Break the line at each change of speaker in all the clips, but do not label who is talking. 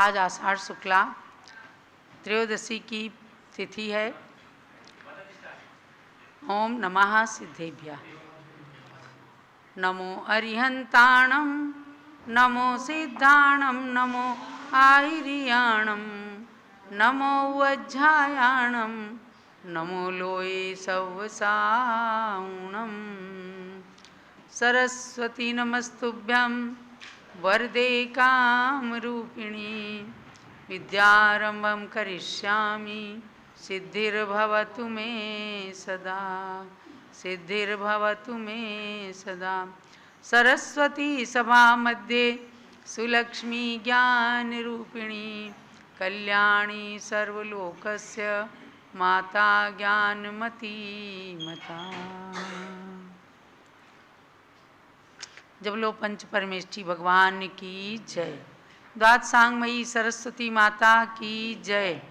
आज आषाढ़ शुक्ला त्रयोदशी की तिथि है। ओम नमः सिद्धेभ्यः। नमो अरिहंताणं नमो सिद्धाणं नमो आहिरियाणं नमो वज्झायाणं नमो लोये सव्वसाऊणं। सरस्वती नमस्तुभ्यं वरदे कामरूपिणी विद्यारंभं करिष्यामि सिद्धिर्भवतु मे सदा सिद्धिर्भवतु मे सदा। सरस्वती सभा मध्ये सुलक्ष्मी ज्ञानरूपिणी कल्याणी सर्वलोकस्य माता ज्ञानमती मता। जब लो पंच परमेष्ठी भगवान की जय। द्वादशांगमयी सरस्वती माता की जय।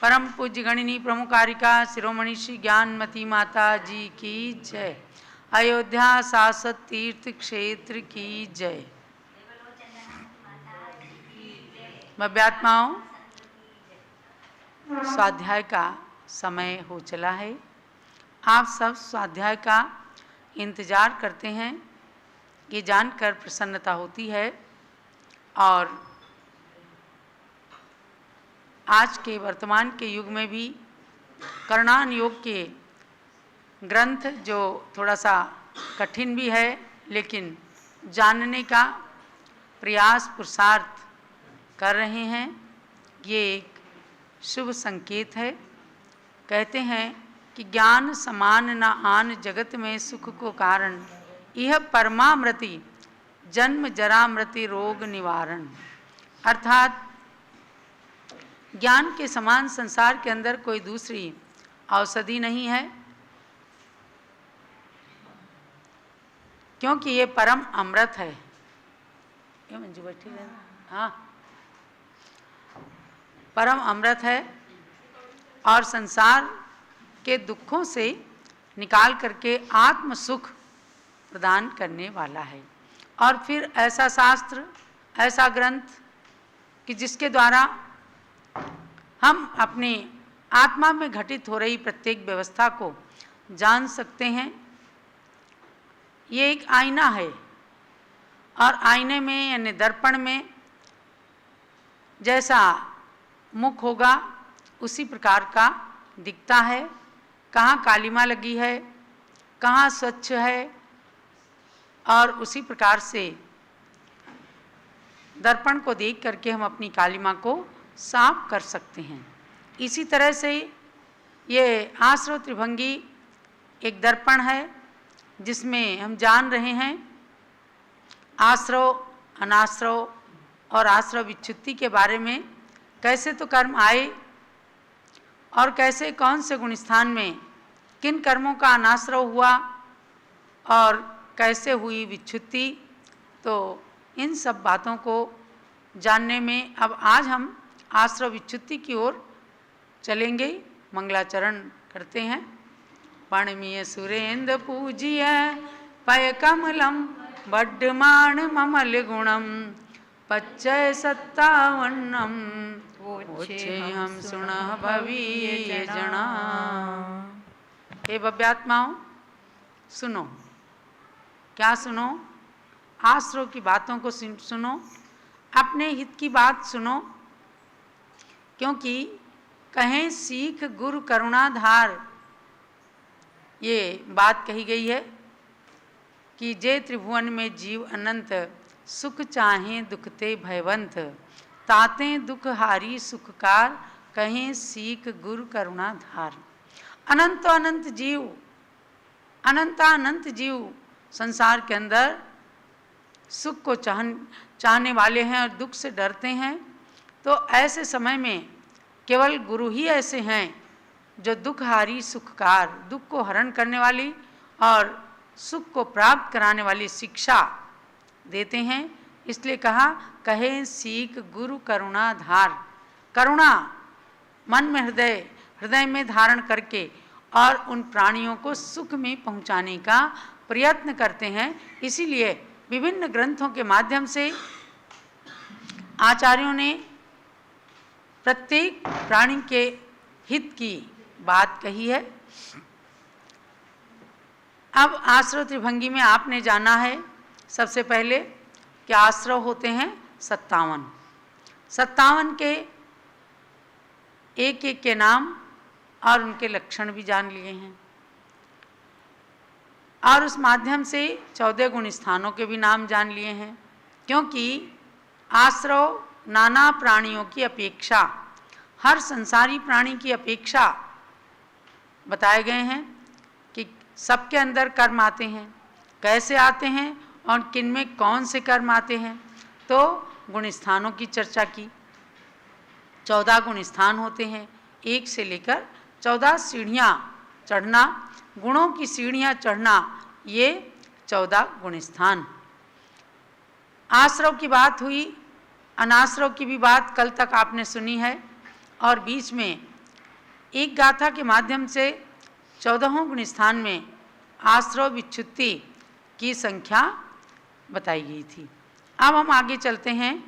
परम पूज्य गणिनी प्रमुखारिका शिरोमणि श्री ज्ञानमती माता जी की जय। अयोध्या शाश्वत तीर्थ क्षेत्र की जय। भव्यात्माओं, स्वाध्याय का समय हो चला है। आप सब स्वाध्याय का इंतजार करते हैं, ये जानकर प्रसन्नता होती है। और आज के वर्तमान के युग में भी करणान योग के ग्रंथ जो थोड़ा सा कठिन भी है, लेकिन जानने का प्रयास पुरुषार्थ कर रहे हैं, ये एक शुभ संकेत है। कहते हैं कि ज्ञान समान न आन जगत में सुख को कारण, यह परमामृति जन्म जरा मृति रोग निवारण। अर्थात ज्ञान के समान संसार के अंदर कोई दूसरी औषधि नहीं है, क्योंकि ये परम अमृत है। ये मंजू बैठी है, हाँ, परम अमृत है और संसार के दुखों से निकाल करके आत्म सुख प्रदान करने वाला है। और फिर ऐसा शास्त्र, ऐसा ग्रंथ कि जिसके द्वारा हम अपनी आत्मा में घटित हो रही प्रत्येक व्यवस्था को जान सकते हैं। ये एक आईना है और आईने में यानी दर्पण में जैसा मुख होगा उसी प्रकार का दिखता है। कहाँ कालिमा लगी है, कहाँ स्वच्छ है, और उसी प्रकार से दर्पण को देख करके हम अपनी कालिमा को साफ कर सकते हैं। इसी तरह से ये आश्रव त्रिभंगी एक दर्पण है, जिसमें हम जान रहे हैं आश्रव, अनाश्रव और आश्रव विच्छुत्ति के बारे में। कैसे तो कर्म आए और कैसे कौन से गुण स्थान में किन कर्मों का अनाश्रव हुआ और कैसे हुई विच्छुत्ति। तो इन सब बातों को जानने में अब आज हम आश्रव विच्छुत्ति की ओर चलेंगे। मंगलाचरण करते हैं। पणमीय सुरेंद्र पूजिय पय कमलम बड्डमान ममल गुणम पच्चय सत्तावन्नम ओछे हम सुन भवीय जना। हे भव्यात्माओं, सुनो। क्या सुनो? आश्रव की बातों को सुनो, अपने हित की बात सुनो, क्योंकि कहें सीख गुरु करुणाधार, ये बात कही गई है कि जे त्रिभुवन में जीव अनंत सुख चाहें दुखते भयवंत ताते दुख हारी सुखकार कहें सीख गुरु करुणाधार। अनंत अनंत जीव, अनंत जीव संसार के अंदर सुख को चाहने वाले हैं और दुख से डरते हैं। तो ऐसे समय में केवल गुरु ही ऐसे हैं जो दुखहारी सुखकार, दुख को हरण करने वाली और सुख को प्राप्त कराने वाली शिक्षा देते हैं। इसलिए कहा कहे सीख गुरु करुणाधार। करुणा मन में हृदय में धारण करके और उन प्राणियों को सुख में पहुंचाने का प्रयत्न करते हैं। इसीलिए विभिन्न ग्रंथों के माध्यम से आचार्यों ने प्रत्येक प्राणी के हित की बात कही है। अब आश्रव त्रिभंगी में आपने जाना है सबसे पहले कि आश्रव होते हैं 57। 57 के एक एक के नाम और उनके लक्षण भी जान लिए हैं, और उस माध्यम से 14 गुण स्थानों के भी नाम जान लिए हैं। क्योंकि आश्रव नाना प्राणियों की अपेक्षा, हर संसारी प्राणी की अपेक्षा बताए गए हैं कि सबके अंदर कर्म आते हैं, कैसे आते हैं और किन में कौन से कर्म आते हैं। तो गुण स्थानों की चर्चा की। 14 गुण स्थान होते हैं, 1 से लेकर 14 सीढ़ियाँ चढ़ना, गुणों की सीढ़ियाँ चढ़ना, ये 14 गुण स्थान। आश्रव की बात हुई, अनाश्रव की भी बात कल तक आपने सुनी है, और बीच में एक गाथा के माध्यम से 14 गुण स्थान में आश्रव विच्छुत्ति की संख्या बताई गई थी। अब हम आगे चलते हैं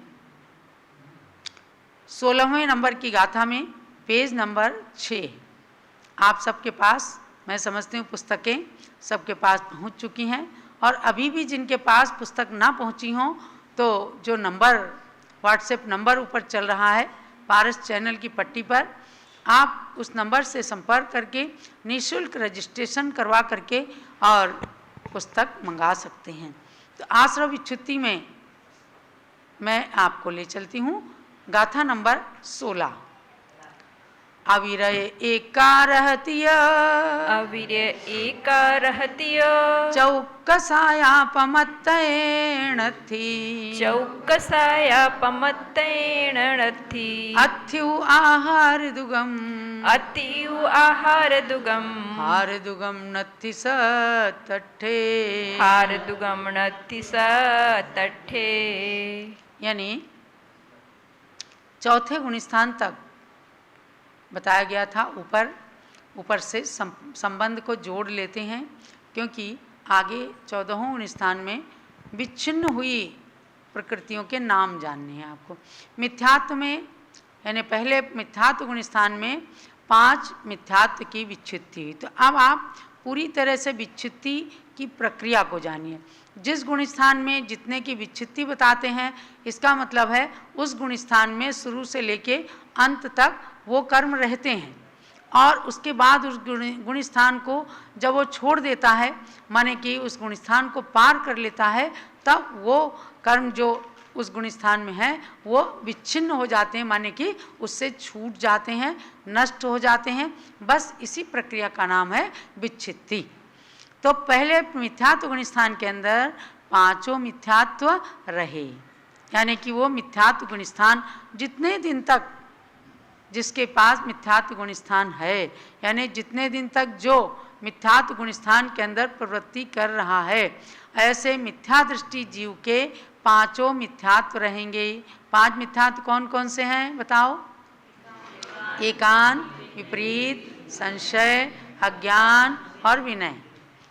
16वें नंबर की गाथा में, पेज नंबर 6। आप सबके पास, मैं समझती हूँ पुस्तकें सबके पास पहुँच चुकी हैं, और अभी भी जिनके पास पुस्तक ना पहुँची हों तो जो नंबर, व्हाट्सएप नंबर ऊपर चल रहा है पारस चैनल की पट्टी पर, आप उस नंबर से संपर्क करके निःशुल्क रजिस्ट्रेशन करवा करके और पुस्तक मंगा सकते हैं। तो आश्रव विच्छुत्ति में मैं आपको ले चलती हूँ गाथा नंबर 16। अविरय एका रहतिय,
अविरय एका रहतिय,
चौकसाया पमत्तैण थी,
चौकसाया पमत्तैण थी,
अथ्यु आहार दुगम,
अतियु आहार दुगम,
हार दुगम नत्थि स तट्ठे,
हार दुगम नत्थि स तट्ठे।
यानी चौथे गुण स्थान तक बताया गया था। ऊपर से संबंध को जोड़ लेते हैं, क्योंकि आगे 14वें गुण स्थान में विच्छिन्न हुई प्रकृतियों के नाम जानने हैं आपको। मिथ्यात्व में, यानी पहले मिथ्यात्व गुण स्थान में 5 मिथ्यात्व की विच्छित्ति हुई। तो अब आप पूरी तरह से विच्छित्ति की प्रक्रिया को जानिए। जिस गुण स्थान में जितने की विच्छित्ति बताते हैं, इसका मतलब है उस गुण स्थान में शुरू से लेके अंत तक वो कर्म रहते हैं, और उसके बाद उस गुण स्थान को जब वो छोड़ देता है, माने कि उस गुण स्थान को पार कर लेता है, तब वो कर्म जो उस गुण स्थान में है वो विच्छिन्न हो जाते हैं, माने कि उससे छूट जाते हैं, नष्ट हो जाते हैं। बस इसी प्रक्रिया का नाम है विच्छित्ति। तो पहले मिथ्यात्व गुण स्थान के अंदर 5 मिथ्यात्व रहे, यानी कि वो मिथ्यात्व गुण स्थान जितने दिन तक जिसके पास मिथ्यात्व गुण स्थान है, यानी जितने दिन तक जो मिथ्यात्व गुण स्थान के अंदर प्रवृत्ति कर रहा है, ऐसे मिथ्या दृष्टि जीव के 5 मिथ्यात्व रहेंगे। 5 मिथ्यात्व कौन कौन से हैं बताओ? एकांत, विपरीत, संशय, अज्ञान और विनय।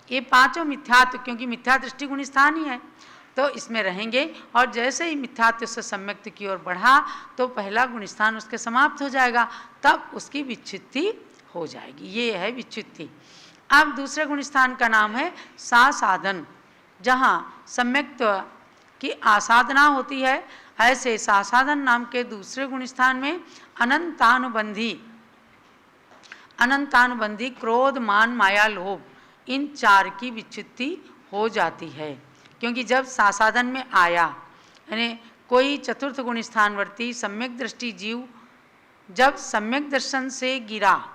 ये 5 मिथ्यात्व, क्योंकि मिथ्या दृष्टि गुण स्थान ही है, तो इसमें रहेंगे। और जैसे ही मिथ्यात्व से सम्यक्त की ओर बढ़ा तो पहला गुण स्थान उसके समाप्त हो जाएगा, तब उसकी विच्छित्ति हो जाएगी। ये है विच्छित्ति। अब दूसरे गुण स्थान का नाम है सासाधन, जहाँ सम्यक्त की आसाधना होती है। ऐसे सासाधन नाम के दूसरे गुण स्थान में अनंतानुबंधी क्रोध, मान, माया, लोभ, इन 4 की विच्छित्ति हो जाती है। क्योंकि जब सासाधन में आया, यानी कोई चतुर्थ गुण स्थानवर्ती सम्यक दृष्टि जीव जब सम्यक दर्शन से गिरा,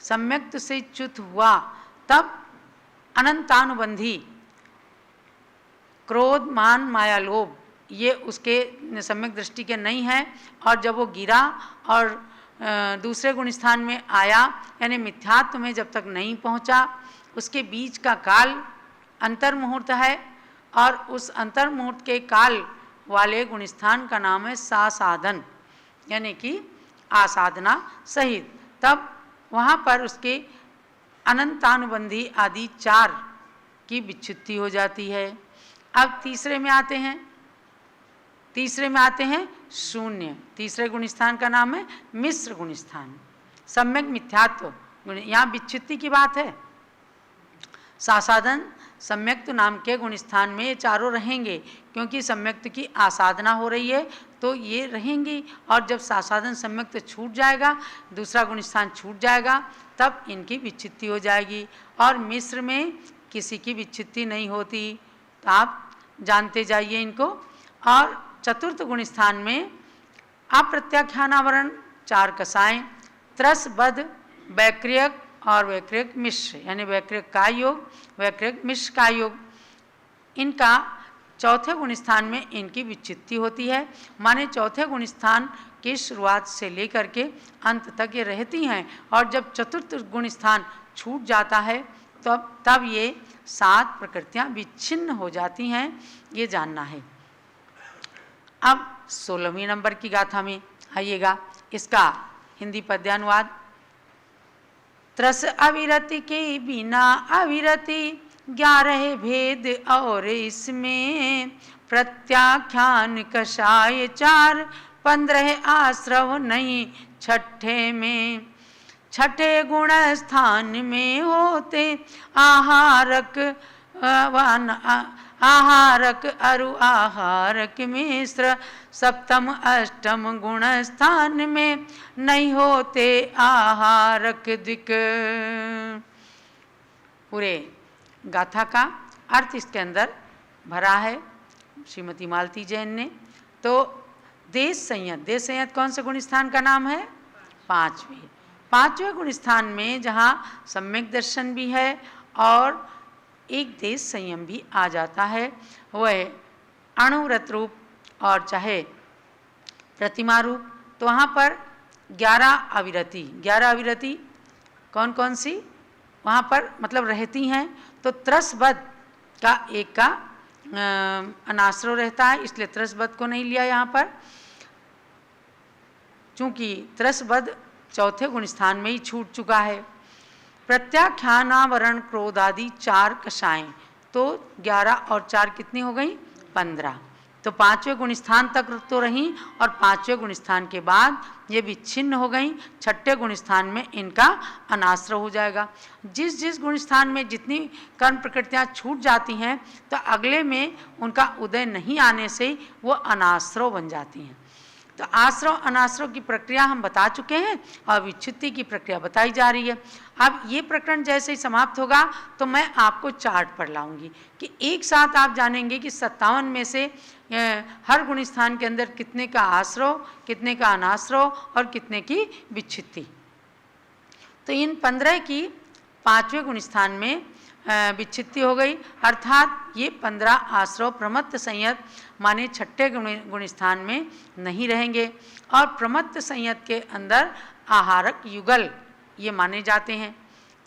सम्यक्त से च्युत हुआ, तब अनंतानुबंधी क्रोध, मान, माया, लोभ ये उसके सम्यक दृष्टि के नहीं हैं। और जब वो गिरा और दूसरे गुण स्थान में आया, यानी मिथ्यात्व में जब तक नहीं पहुंचा, उसके बीच का काल अंतर्मुहूर्त है, और उस अंतर्मुहूर्त के काल वाले गुण स्थान का नाम है सासाधन, यानी कि आसाधना सहित। तब वहाँ पर उसके अनंतानुबंधी आदि 4 की विच्छित्ति हो जाती है। अब तीसरे में आते हैं, तीसरे में आते हैं शून्य। तीसरे गुण स्थान का नाम है मिश्र गुण स्थान। सम्यक मिथ्यात्व गुण, यहाँ विच्छित्ति की बात है। सासाधन सम्यक्त नाम के गुण स्थान में ये चारों रहेंगे, क्योंकि सम्यक्त की आसाधना हो रही है तो ये रहेंगी। और जब सासाधन सम्यक्त छूट जाएगा, दूसरा गुण स्थान छूट जाएगा, तब इनकी विच्छित्ति हो जाएगी। और मिश्र में किसी की विच्छित्ति नहीं होती, तो आप जानते जाइए इनको। और चतुर्थ गुण स्थान में अप्रत्याख्यानावरण, चार कसाएं, त्रस बद, वैक्रियक और वैक्रियक मिश्र, यानी वैक्रियक का योग, वैक्रियक मिश्र का योग, इनका चौथे गुण स्थान में इनकी विच्छित्ति होती है। माने चौथे गुण स्थान की शुरुआत से लेकर के अंत तक ये रहती हैं, और जब चतुर्थ गुण स्थान छूट जाता है तब ये 7 प्रकृतियां विच्छिन्न हो जाती हैं, ये जानना है। अब 16वीं नंबर की गाथा में आइएगा, इसका हिंदी पद्यानुवाद। त्रस अविरति के बिना अविरति, 11 भेद और इसमें प्रत्याख्यान कषाय 4, 15 आश्रव नहीं छठे में। छठे गुण स्थान में होते आहारक आहारक अरु आहारक मिश्र, सप्तम अष्टम गुण स्थान में नहीं होते आहारक द्विक। पूरे गाथा का अर्थ इसके अंदर भरा है श्रीमती मालती जैन ने। तो देश संयत कौन से गुण स्थान का नाम है? 5वें गुण स्थान में जहाँ सम्यक दर्शन भी है और एक देश संयम भी आ जाता है, वह अणुव्रत रूप और चाहे प्रतिमा रूप। तो वहाँ पर 11 अविरति कौन कौन सी वहाँ पर मतलब रहती हैं? तो त्रसबद्ध का एक का अनाश्रव रहता है, इसलिए त्रसबद्ध को नहीं लिया यहाँ पर, चूँकि त्रसबद्ध चौथे गुण स्थान में ही छूट चुका है। प्रत्याख्यानावरण क्रोध आदि 4 कषाएं, तो 11 और 4 कितनी हो गई? 15। तो 5वें गुण स्थान तक तो रही और 5वें गुण स्थान के बाद ये विच्छिन्न हो गई। 6ठे गुण स्थान में इनका अनाश्रव हो जाएगा। जिस गुण स्थान में जितनी कर्म प्रकृतियाँ छूट जाती हैं, तो अगले में उनका उदय नहीं आने से वो अनाश्रव बन जाती हैं। तो आश्रव अनाश्रव की प्रक्रिया हम बता चुके हैं और विच्छित्ति की प्रक्रिया बताई जा रही है। अब ये प्रकरण जैसे ही समाप्त होगा तो मैं आपको चार्ट पर लाऊंगी कि एक साथ आप जानेंगे कि 57 में से हर गुण स्थान के अंदर कितने का आश्रव, कितने का अनाश्रव और कितने की विच्छित्ति। तो इन 15 की 5वें गुण स्थान में विच्छित्ति हो गई, अर्थात ये 15 आश्रव प्रमत्त संयत माने 6ठे गुण स्थान में नहीं रहेंगे। और प्रमत्त संयत के अंदर आहारक युगल ये माने जाते हैं।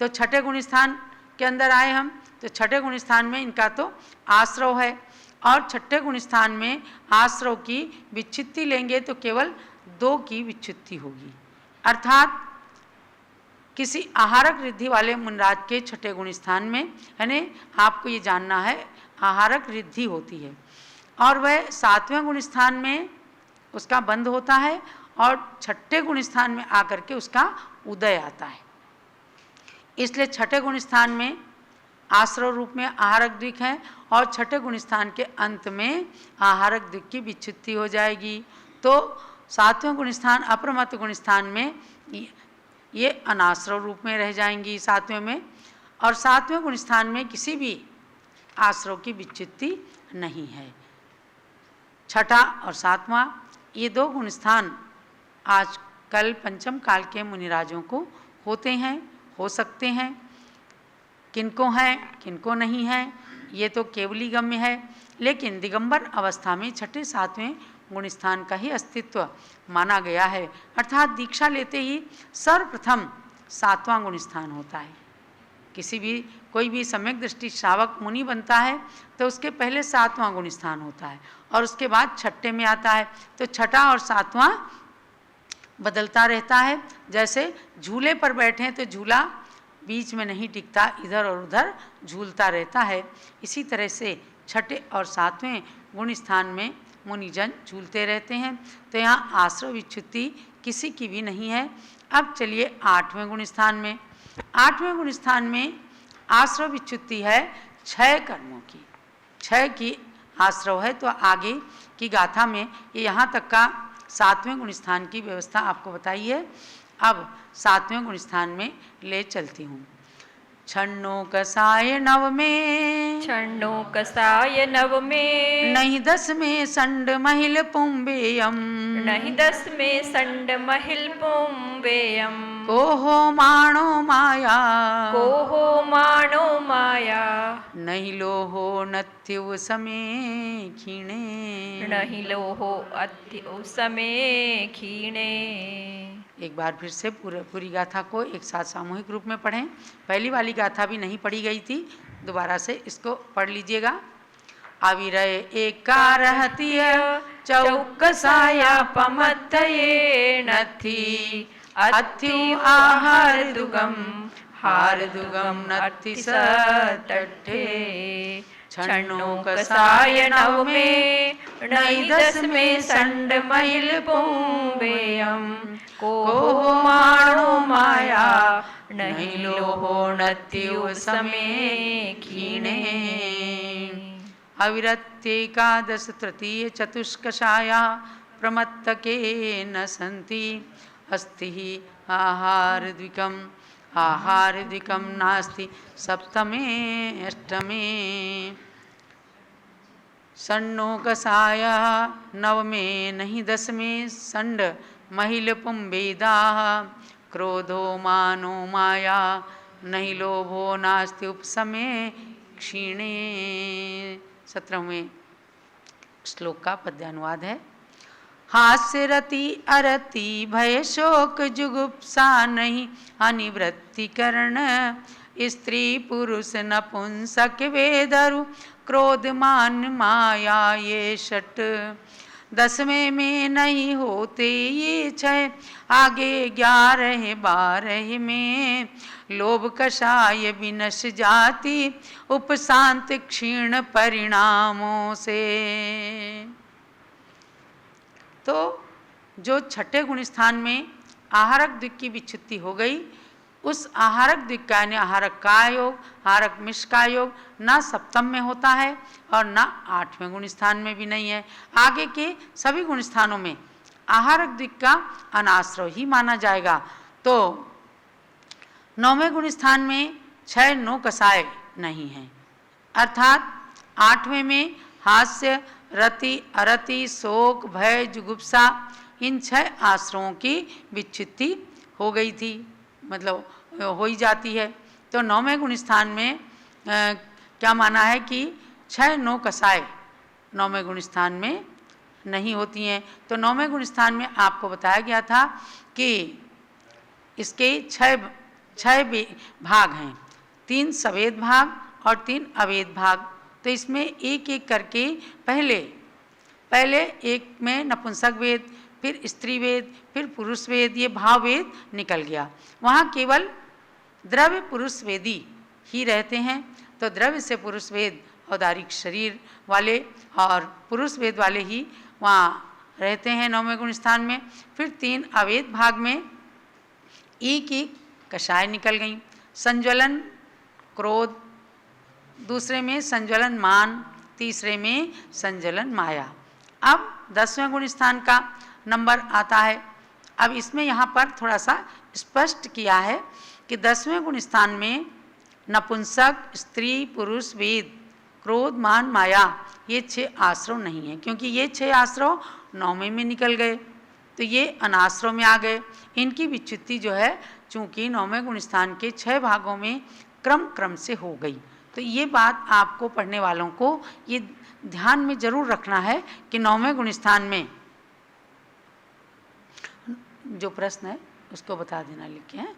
तो 6ठे गुण स्थान के अंदर आए हम, तो 6ठे गुण स्थान में इनका तो आश्रव है, और 6ठे गुण स्थान में आश्रव की विच्छित्ति लेंगे तो केवल 2 की विच्छित्ति होगी। अर्थात किसी आहारक रिद्धि वाले मुनराज के 6ठे गुण स्थान में, यानी आपको ये जानना है, आहारक रिद्धि होती है और वह 7वें गुण स्थान में उसका बंद होता है और 6ठे गुण स्थान में आकर के उसका उदय आता है। इसलिए 6ठे गुण स्थान में आश्रव रूप में आहारक द्विक है और 6ठे गुण स्थान के अंत में आहारक द्विक की विच्छित्ति हो जाएगी। तो 7वें गुण स्थान अप्रमत्त गुण स्थान में ये अनाश्रव रूप में रह जाएंगी 7वें में, और 7वें गुण स्थान में किसी भी आश्रव की विच्छित्ति नहीं है। 6ठा और 7वां ये 2 गुण स्थान आज कल पंचम काल के मुनिराजों को होते हैं, हो सकते हैं। किनको हैं किनको नहीं है ये तो केवली गम्य है, लेकिन दिगंबर अवस्था में 6ठे 7वें गुण स्थान का ही अस्तित्व माना गया है। अर्थात दीक्षा लेते ही सर्वप्रथम 7वां गुण स्थान होता है। किसी भी कोई भी सम्यक दृष्टि श्रावक मुनि बनता है तो उसके पहले 7वां गुण स्थान होता है और उसके बाद 6ठे में आता है। तो 6ठा और 7वां बदलता रहता है। जैसे झूले पर बैठे तो झूला बीच में नहीं टिकता, इधर और उधर झूलता रहता है। इसी तरह से 6ठे और 7वें गुण स्थान में मुनिजन झूलते रहते हैं। तो यहाँ आश्रव विच्छुत्ति किसी की भी नहीं है। अब चलिए 8वें गुण स्थान में। 8वें गुण स्थान में आश्रव विच्छुत्ति है 6 कर्मों की, 6 की आश्रव है। तो आगे की गाथा में ये यहाँ तक का 7वें गुण स्थान की व्यवस्था आपको बताई है। अब 7वें गुण स्थान में ले चलती हूँ। छन्नो कसाय नव में,
छन्नो कसाय नव में,
नहीं 10 में संड महिल पुंबेयम,
नहीं 10 में संड महिल पुंबेयम,
को हो माणो माया,
को हो माणो माया,
नहीं लोहो नत्युव समय खीणे,
नहीं लोहो अत्युव समय खीणे।
एक बार फिर से पूरी गाथा को एक साथ सामूहिक रूप में पढ़ें। पहली वाली गाथा भी नहीं पढ़ी गई थी, दोबारा से इसको पढ़ लीजिएगा। अविरय एका रहतीय चौकसाया पमत्तये नथी, अथ्यु आहार दुगम, हार दुगम नथि सतठे। छन्नो कसाय नव में, नहीं 10 में संड महिल पुंबेयम, को माणो माया, नहीं लोहो नत्युव समय खीणे। अविरत्येकादश तृतीय चतुष्कषाया प्रमत्तके न सन्ति, अस्ति हि आहारद्विकम्, आहारद्विकं नास्ति सप्तमे अष्टमे। सन्नो कसाय नव में, नहीं 10 में संड महिल पुंबेदाः, क्रोधो मानो माया, नहीं लोभो नास्ति उपसमे क्षीणे। 17वें श्लोक का पद्यानुवाद है। हास्य रति अरति भय शोक जुगुप्सा नहीं, अनिवृत्ति करण स्त्री पुरुष नपुंसक वेदरु, क्रोध मान माया ये 6। 10वें में नहीं होते ये 6, आगे 11 12 में लोभ कषाय विनश जाति, उपशांत क्षीण परिणामों से। तो जो 6ठे गुण स्थान में आहारक दिक् की विच्छुत्ति हो गई, उस आहारक दिक् का यानी आहारक का योग, आहारक मिश का योग ना सप्तम में होता है और ना 8वें गुण स्थान में भी नहीं है। आगे के सभी गुण स्थानों में आहारक दिक् का अनाश्रव ही माना जाएगा। तो 9वें गुण स्थान में 6 नो कसाय नहीं है, अर्थात 8वें में हास्य रति अरति शोक भय जुगुप्सा इन 6 आश्रवों की विच्छुत्ति हो गई थी, मतलब हो ही जाती है। तो 9वें गुण स्थान में क्या माना है कि 6 नो कसाय 9वें गुण स्थान में नहीं होती हैं। तो 9वें गुण स्थान में आपको बताया गया था कि इसके 6 भाग हैं, 3 सवेद भाग और 3 अवेद भाग। तो इसमें एक एक करके पहले एक में नपुंसक वेद, फिर स्त्री वेद, फिर पुरुष वेद, ये भाव वेद निकल गया। वहाँ केवल द्रव्य पुरुष वेदी ही रहते हैं। तो द्रव्य से पुरुष वेद औदारिक शरीर वाले और पुरुष वेद वाले ही वहाँ रहते हैं 9वें गुण स्थान में। फिर 3 अवेद भाग में एक कषाय निकल गई, संज्वलन क्रोध, दूसरे में संज्वलन मान, तीसरे में संज्वलन माया। अब 10वें गुण स्थान का नंबर आता है। अब इसमें यहाँ पर थोड़ा सा स्पष्ट किया है कि 10वें गुण स्थान में नपुंसक स्त्री पुरुष वेद क्रोध मान माया ये 6 आश्रव नहीं है, क्योंकि ये 6 आश्रव 9वें में निकल गए तो ये अनाश्रव में आ गए। इनकी विच्छुत्ति जो है चूँकि 9वें गुण स्थान के 6 भागों में क्रम से हो गई। तो ये बात आपको पढ़ने वालों को ये ध्यान में जरूर रखना है कि 9वें गुण स्थान में जो प्रश्न है उसको बता देना लिख के हैं।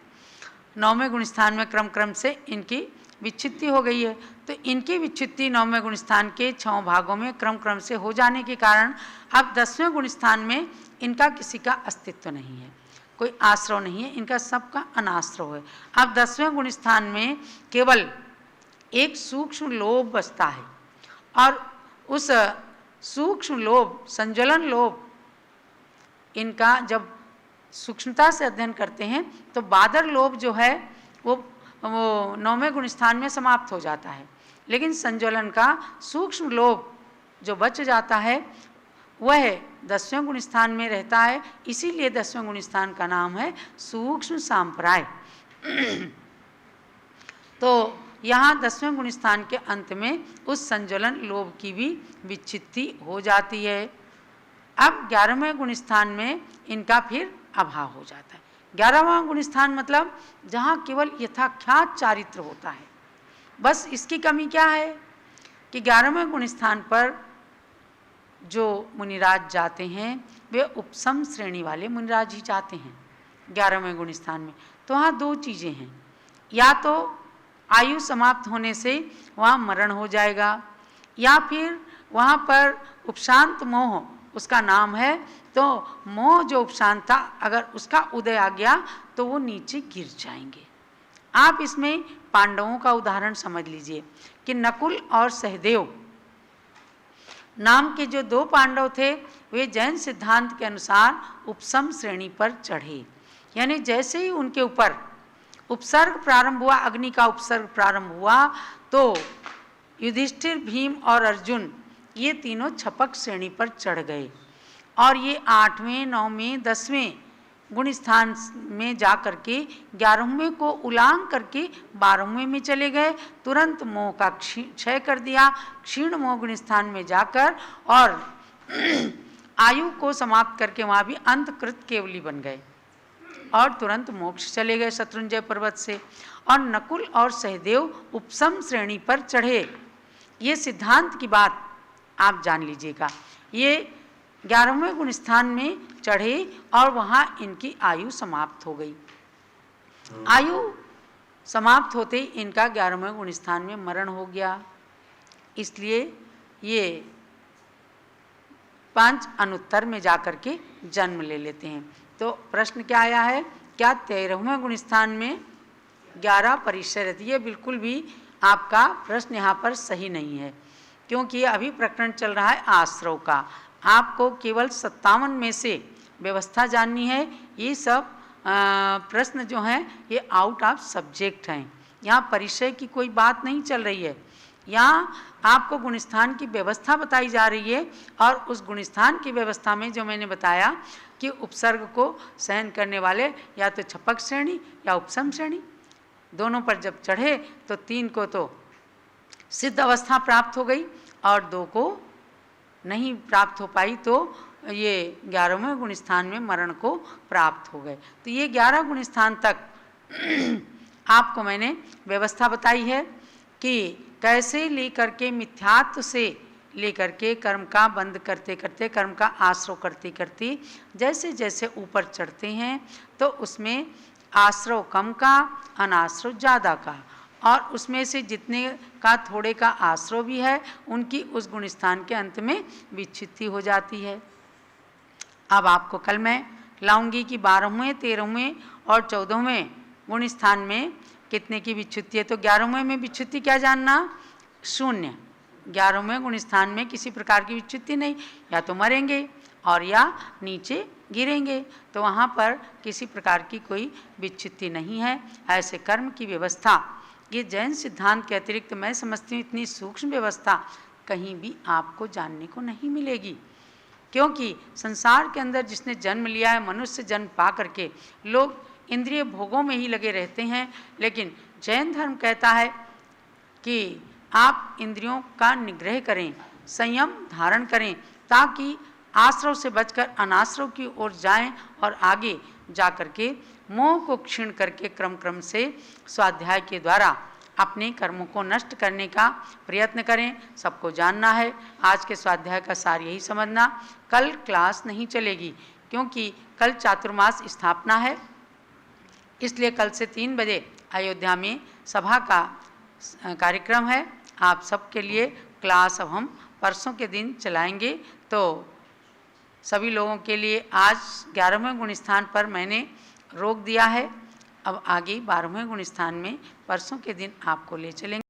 9वें गुण स्थान में क्रम से इनकी विच्छुत्ति हो गई है। तो इनकी विच्छुत्ति 9वें गुण स्थान के 6 भागों में क्रम से हो जाने के कारण अब 10वें गुण स्थान में इनका किसी का अस्तित्व नहीं है, कोई आश्रव नहीं है, इनका सबका अनाश्रव है। अब 10वें गुण स्थान में केवल एक सूक्ष्म लोभ बचता है और उस सूक्ष्म लोभ, संज्वलन लोभ, इनका जब सूक्ष्मता से अध्ययन करते हैं तो बादर लोभ जो है वो 9वें गुण स्थान में समाप्त हो जाता है, लेकिन संज्वलन का सूक्ष्म लोभ जो बच जाता है वह 10वें गुण स्थान में रहता है। इसीलिए 10वें गुण स्थान का नाम है सूक्ष्म सांप्राय। तो यहाँ 10वें गुण स्थान के अंत में उस संज्वलन लोभ की भी विच्छित्ति हो जाती है। अब 11वें गुण स्थान में इनका फिर अभाव हो जाता है। 11वां गुण स्थान मतलब जहाँ केवल यथाख्यात चारित्र होता है। बस इसकी कमी क्या है कि 11वें गुण स्थान पर जो मुनिराज जाते हैं वे उपसम श्रेणी वाले मुनिराज ही जाते हैं 11वें गुण स्थान में। तो वहाँ दो चीज़ें हैं, या तो आयु समाप्त होने से वहाँ मरण हो जाएगा, या फिर वहाँ पर उपशांत मोह उसका नाम है, तो मोह जो उपशांत था अगर उसका उदय आ गया तो वो नीचे गिर जाएंगे। आप इसमें पांडवों का उदाहरण समझ लीजिए कि नकुल और सहदेव नाम के जो 2 पांडव थे वे जैन सिद्धांत के अनुसार उपसम श्रेणी पर चढ़े, यानी जैसे ही उनके ऊपर उपसर्ग प्रारंभ हुआ, अग्नि का उपसर्ग प्रारंभ हुआ, तो युधिष्ठिर, भीम और अर्जुन ये तीनों छपक श्रेणी पर चढ़ गए और ये 8वें, 9वें, 10वें गुण स्थान में जा करके 11वें को उलांग करके 12वें में चले गए। तुरंत मोह का क्षय कर दिया, क्षीण मोह गुण स्थान में जाकर और आयु को समाप्त करके वहाँ भी अंतकृत केवली बन गए और तुरंत मोक्ष चले गए शत्रुंजय पर्वत से। और नकुल और सहदेव उपसम श्रेणी पर चढ़े। ये सिद्धांत की बात आप जान लीजिएगा। ये 11वें गुण स्थान में चढ़े और वहाँ इनकी आयु समाप्त हो गई। आयु समाप्त होते ही इनका 11वें गुण स्थान में मरण हो गया। इसलिए ये 5 अनुत्तर में जाकर के जन्म ले लेते हैं। तो प्रश्न क्या आया है, क्या 13वें गुण स्थान में 11 परिचय रहती है? ये बिल्कुल भी आपका प्रश्न यहाँ पर सही नहीं है, क्योंकि अभी प्रकरण चल रहा है आश्रव का। आपको केवल 57 में से व्यवस्था जाननी है। ये सब प्रश्न जो हैं ये आउट ऑफ सब्जेक्ट हैं, यहाँ परिचय की कोई बात नहीं चल रही है। यहाँ आपको गुणस्थान की व्यवस्था बताई जा रही है और उस गुणस्थान की व्यवस्था में जो मैंने बताया कि उपसर्ग को सहन करने वाले या तो छपक श्रेणी या उपसम श्रेणी, दोनों पर जब चढ़े तो 3 को तो सिद्ध अवस्था प्राप्त हो गई और 2 को नहीं प्राप्त हो पाई, तो ये 11वें गुण स्थान में मरण को प्राप्त हो गए। तो ये 11 गुण स्थान तक आपको मैंने व्यवस्था बताई है कि कैसे लेकर के मिथ्यात्व से लेकर के कर्म का बंद करते करते, कर्म का आश्रव करते करते जैसे जैसे ऊपर चढ़ते हैं तो उसमें आश्रव कम का, अनाश्रव ज़्यादा का, और उसमें से जितने का थोड़े का आश्रव भी है उनकी उस गुण स्थान के अंत में विच्छित्ति हो जाती है। अब आपको कल मैं लाऊंगी कि 12वें, 13वें और 14वें गुण स्थान में कितने की विच्छित्ति है। तो 11वें में विच्छित्ति क्या जानना? 0। 11वें गुण स्थान में किसी प्रकार की विच्छित्ति नहीं, या तो मरेंगे और या नीचे गिरेंगे, तो वहाँ पर किसी प्रकार की कोई विच्छित्ति नहीं है। ऐसे कर्म की व्यवस्था ये जैन सिद्धांत के अतिरिक्त मैं समझती हूँ इतनी सूक्ष्म व्यवस्था कहीं भी आपको जानने को नहीं मिलेगी, क्योंकि संसार के अंदर जिसने जन्म लिया है, मनुष्य जन्म पा करके लोग इंद्रिय भोगों में ही लगे रहते हैं। लेकिन जैन धर्म कहता है कि आप इंद्रियों का निग्रह करें, संयम धारण करें, ताकि आश्रव से बचकर अनाश्रव की ओर जाएं और आगे जा करके मोह को क्षीण करके क्रम क्रम से स्वाध्याय के द्वारा अपने कर्मों को नष्ट करने का प्रयत्न करें। सबको जानना है। आज के स्वाध्याय का सार यही समझना। कल क्लास नहीं चलेगी क्योंकि कल चातुर्मास स्थापना है, इसलिए कल से 3 बजे अयोध्या में सभा का कार्यक्रम है। आप सबके लिए क्लास अब हम परसों के दिन चलाएंगे। तो सभी लोगों के लिए आज 11वें गुण स्थान पर मैंने रोक दिया है। अब आगे 12वें गुण स्थान में परसों के दिन आपको ले चलेंगे।